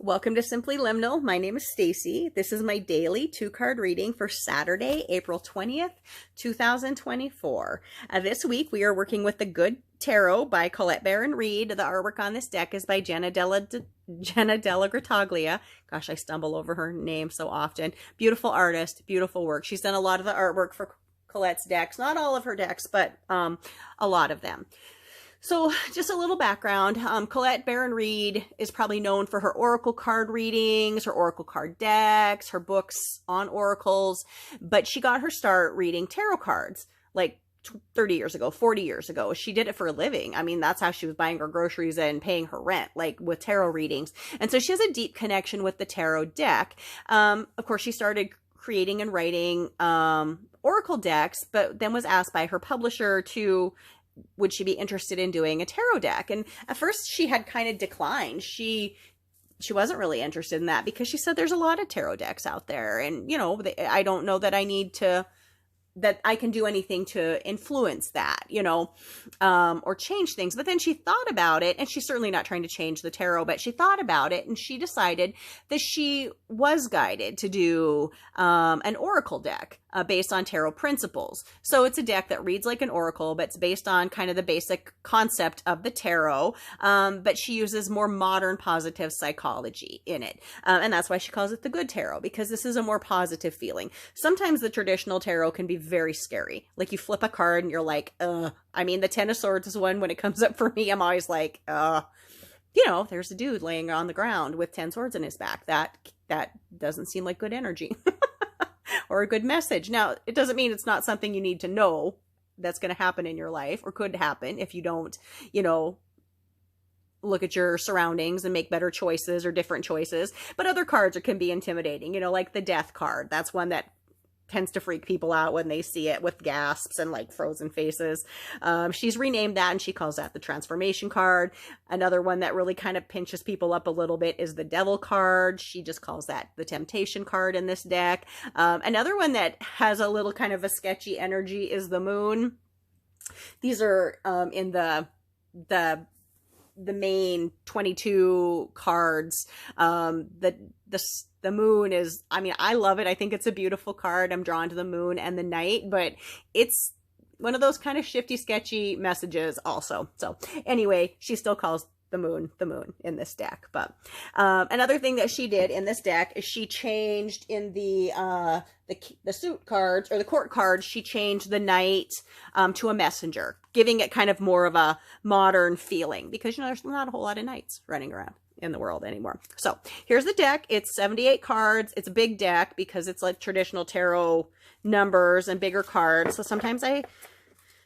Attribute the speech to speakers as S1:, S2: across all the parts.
S1: Welcome to Simply Liminal. My name is Stacy. This is my daily 2-card reading for Saturday, April 20th, 2024. This week we are working with The Good Tarot by Colette Baron Reid. The artwork on this deck is by Jenna Della Grataglia. Gosh, I stumble over her name so often. Beautiful artist, beautiful work. She's done a lot of the artwork for Colette's decks. Not all of her decks, but a lot of them. So just a little background, Colette Baron Reid is probably known for her oracle card readings, her oracle card decks, her books on oracles, but she got her start reading tarot cards like 30 years ago, 40 years ago. She did it for a living. I mean, that's how she was buying her groceries and paying her rent, like with tarot readings. And so she has a deep connection with the tarot deck. Of course, she started creating and writing oracle decks, but then was asked by her publisher to would she be interested in doing a tarot deck? And at first she had kind of declined. She wasn't really interested in that because she said there's a lot of tarot decks out there. And, you know, I don't know that that I can do anything to influence that, you know, or change things. But then she thought about it, and she's certainly not trying to change the tarot, but she thought about it and she decided that she was guided to do an oracle deck based on tarot principles. So it's a deck that reads like an oracle, but it's based on kind of the basic concept of the tarot, but she uses more modern positive psychology in it. And that's why she calls it the Good Tarot, because this is a more positive feeling. Sometimes the traditional tarot can be very scary. Like you flip a card and you're like, I mean, the Ten of Swords is one when it comes up for me. I'm always like, you know, there's a dude laying on the ground with 10 swords in his back. That doesn't seem like good energy or a good message. Now, it doesn't mean it's not something you need to know that's going to happen in your life or could happen if you don't, you know, look at your surroundings and make better choices or different choices. But other cards can be intimidating, you know, like the Death card. That's one that tends to freak people out when they see it, with gasps and like frozen faces. She's renamed that and she calls that the Transformation card. Another one that really kind of pinches people up a little bit is the Devil card. She just calls that the Temptation card in this deck. Another one that has a little kind of a sketchy energy is the Moon. These are in the main 22 cards. The Moon is, I mean, I love it. I think it's a beautiful card. I'm drawn to the Moon and the Knight, but it's one of those kind of shifty, sketchy messages also. So anyway, she still calls the Moon in this deck. But another thing that she did in this deck is she changed in the suit cards or the court cards, she changed the Knight to a messenger, giving it kind of more of a modern feeling because, you know, there's not a whole lot of knights running around in the world anymore. So here's the deck. It's 78 cards. It's a big deck because it's like traditional tarot numbers and bigger cards. So sometimes I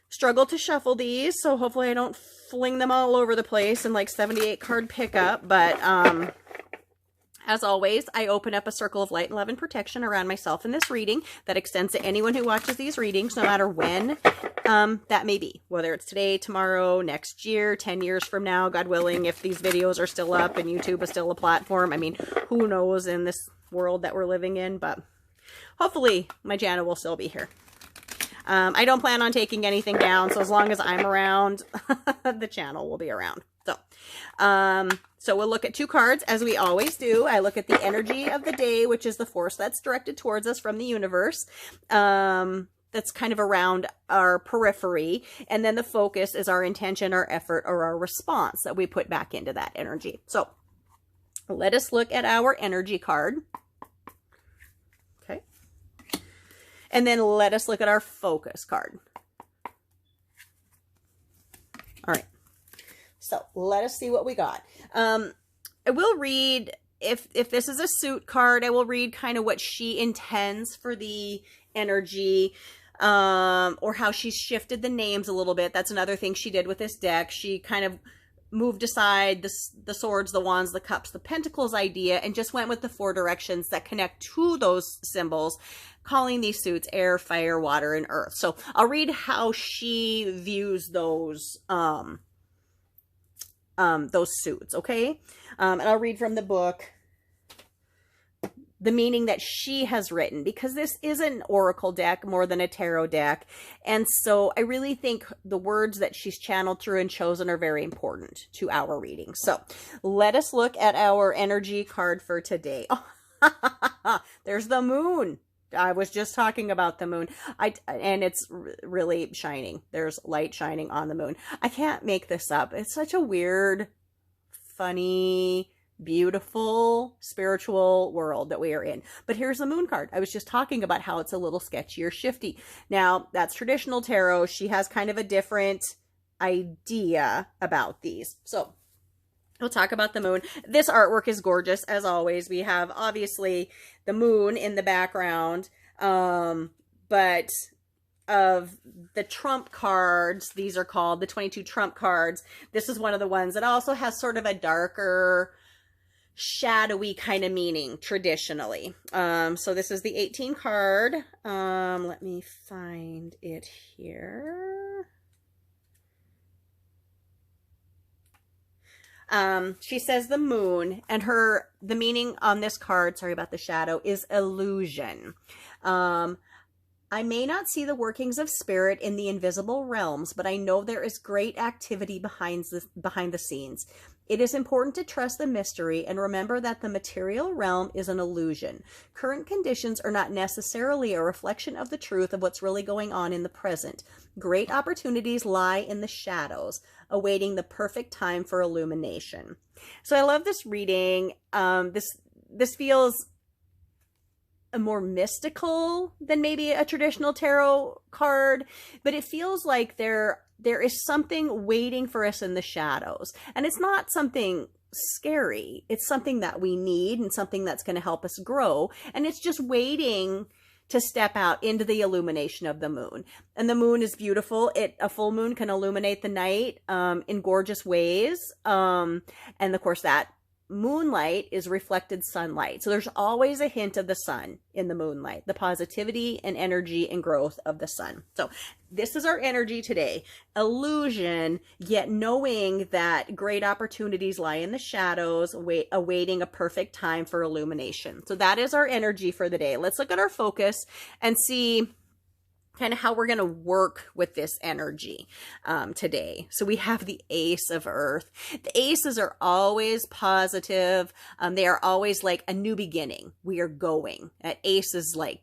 S1: struggle to shuffle these. So hopefully I don't fling them all over the place in like 78 card pickup. But as always, I open up a circle of light and love and protection around myself in this reading that extends to anyone who watches these readings, no matter when that may be, whether it's today, tomorrow, next year, 10 years from now, God willing, if these videos are still up and YouTube is still a platform. I mean, who knows in this world that we're living in, but hopefully my channel will still be here. I don't plan on taking anything down, so as long as I'm around, the channel will be around. So we'll look at 2 cards as we always do. I look at the energy of the day, which is the force that's directed towards us from the universe. That's kind of around our periphery. And then the focus is our intention, our effort, or our response that we put back into that energy. So let us look at our energy card. Okay. And then let us look at our focus card. All right. So let us see what we got. I will read, if this is a suit card, I will read kind of what she intends for the energy, or how she's shifted the names a little bit. That's another thing she did with this deck. She kind of moved aside the swords, the wands, the cups, the pentacles idea, and just went with the 4 directions that connect to those symbols, calling these suits air, fire, water, and earth. So I'll read how she views those suits, okay? And I'll read from the book, the meaning that she has written, because this is an oracle deck more than a tarot deck. And so I really think the words that she's channeled through and chosen are very important to our reading. So let us look at our energy card for today. Oh, there's the moon. I was just talking about the moon. And it's really shining. There's light shining on the moon. I can't make this up. It's such a weird, funny, beautiful spiritual world that we are in. But here's the moon card. I was just talking about how it's a little sketchy or shifty. Now, that's traditional tarot. She has kind of a different idea about these. So we'll talk about the moon. This artwork is gorgeous, as always. We have, obviously, the moon in the background, but of the trump cards, these are called the 22 trump cards. This is one of the ones that also has sort of a darker, shadowy kind of meaning traditionally. So this is the 18 card. Let me find it here. She says the moon, and the meaning on this card, sorry about the shadow, is illusion. I may not see the workings of spirit in the invisible realms, but I know there is great activity behind the scenes. It is important to trust the mystery and remember that the material realm is an illusion. Current conditions are not necessarily a reflection of the truth of what's really going on in the present. Great opportunities lie in the shadows, awaiting the perfect time for illumination. So I love this reading. This feels more mystical than maybe a traditional tarot card, but it feels like there is something waiting for us in the shadows. And it's not something scary. It's something that we need and something that's going to help us grow. And it's just waiting to step out into the illumination of the moon. And the moon is beautiful. A full moon can illuminate the night in gorgeous ways. And of course, that moonlight is reflected sunlight. So there's always a hint of the sun in the moonlight, the positivity and energy and growth of the sun. So this is our energy today. Illusion, yet knowing that great opportunities lie in the shadows, awaiting a perfect time for illumination. So that is our energy for the day. Let's look at our focus and see kind of how we're going to work with this energy today. So we have the Ace of Earth. The aces are always positive. They are always like a new beginning. We are going. Ace is like,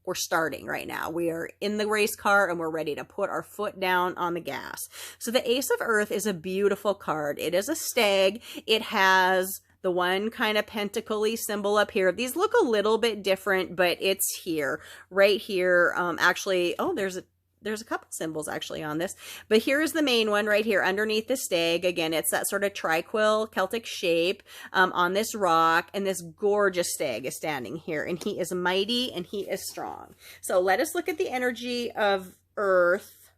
S1: we're starting right now. We are in the race car and we're ready to put our foot down on the gas. So the Ace of Earth is a beautiful card. It is a stag. It has the one kind of pentacle-y symbol up here. These look a little bit different, but it's here, right here. Actually, oh, there's a couple symbols actually on this, but here's the main one right here underneath the stag. Again, it's that sort of triquill Celtic shape on this rock, and this gorgeous stag is standing here, and he is mighty and he is strong. So let us look at the energy of Earth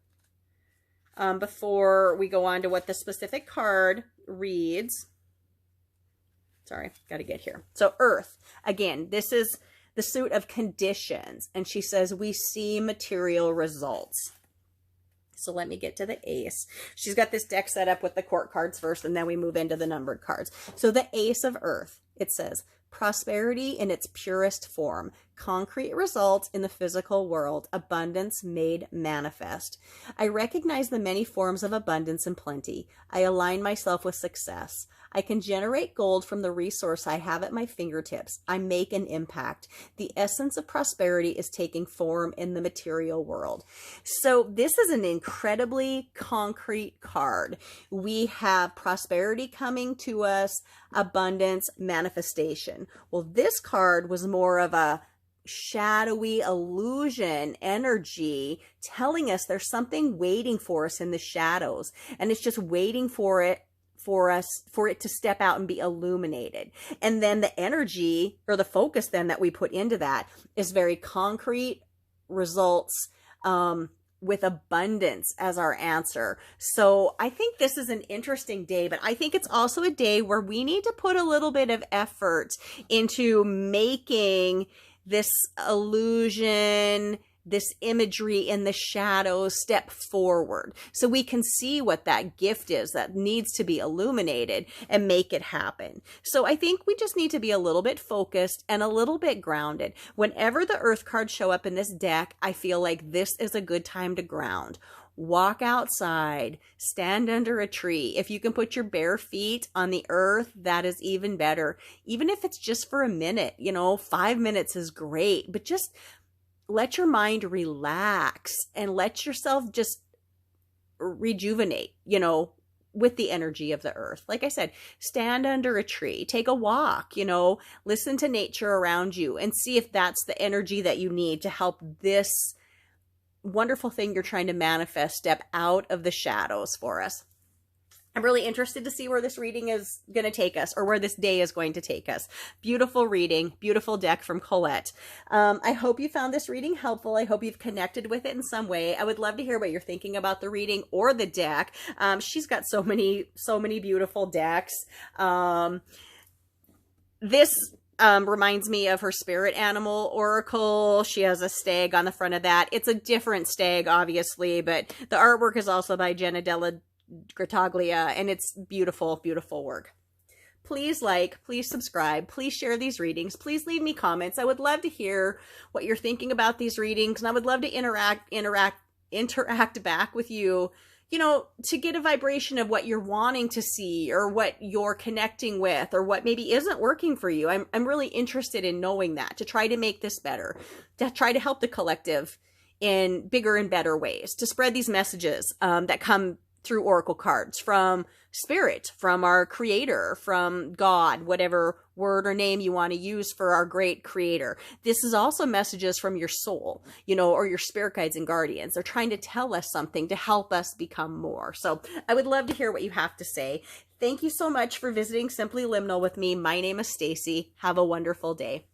S1: before we go on to what the specific card reads. Sorry, got to get here. So Earth, again, this is the suit of conditions. And she says, we see material results. So let me get to the Ace. She's got this deck set up with the court cards first, and then we move into the numbered cards. So the Ace of Earth, it says, prosperity in its purest form, concrete results in the physical world, abundance made manifest. I recognize the many forms of abundance and plenty. I align myself with success. I can generate gold from the resource I have at my fingertips. I make an impact. The essence of prosperity is taking form in the material world. So this is an incredibly concrete card. We have prosperity coming to us, abundance, manifestation. Well, this card was more of a shadowy illusion energy telling us there's something waiting for us in the shadows, and it's just waiting for it to step out and be illuminated. And then the energy or the focus then that we put into that is very concrete results with abundance as our answer. So I think this is an interesting day, but I think it's also a day where we need to put a little bit of effort into making this illusion this imagery in the shadows step forward so we can see what that gift is that needs to be illuminated and make it happen. So I think we just need to be a little bit focused and a little bit grounded. Whenever the earth cards show up in this deck, I feel like this is a good time to ground. Walk outside, stand under a tree. If you can put your bare feet on the earth, that is even better. Even if it's just for a minute, 5 minutes is great, but just let your mind relax and let yourself just rejuvenate, with the energy of the earth. Like I said, stand under a tree, take a walk, listen to nature around you and see if that's the energy that you need to help this wonderful thing you're trying to manifest step out of the shadows for us. I'm really interested to see where this reading is going to take us, or where this day is going to take us. Beautiful reading, beautiful deck from Colette. I hope you found this reading helpful. I hope you've connected with it in some way. I would love to hear what you're thinking about the reading or the deck. She's got so many beautiful decks. This reminds me of her spirit animal oracle. She has a stag on the front of that. It's a different stag, obviously, but the artwork is also by Jenna Della Grataglia, and it's beautiful, beautiful work. Please like, please subscribe, please share these readings, please leave me comments. I would love to hear what you're thinking about these readings, and I would love to interact back with you, to get a vibration of what you're wanting to see or what you're connecting with or what maybe isn't working for you. I'm really interested in knowing that, to try to make this better, to try to help the collective in bigger and better ways, to spread these messages that come through oracle cards from spirit, from our creator, from God, whatever word or name you want to use for our great creator. This is also messages from your soul, or your spirit guides and guardians. They're trying to tell us something to help us become more. So I would love to hear what you have to say. Thank you so much for visiting Simply Liminal with me. My name is Stacy. Have a wonderful day.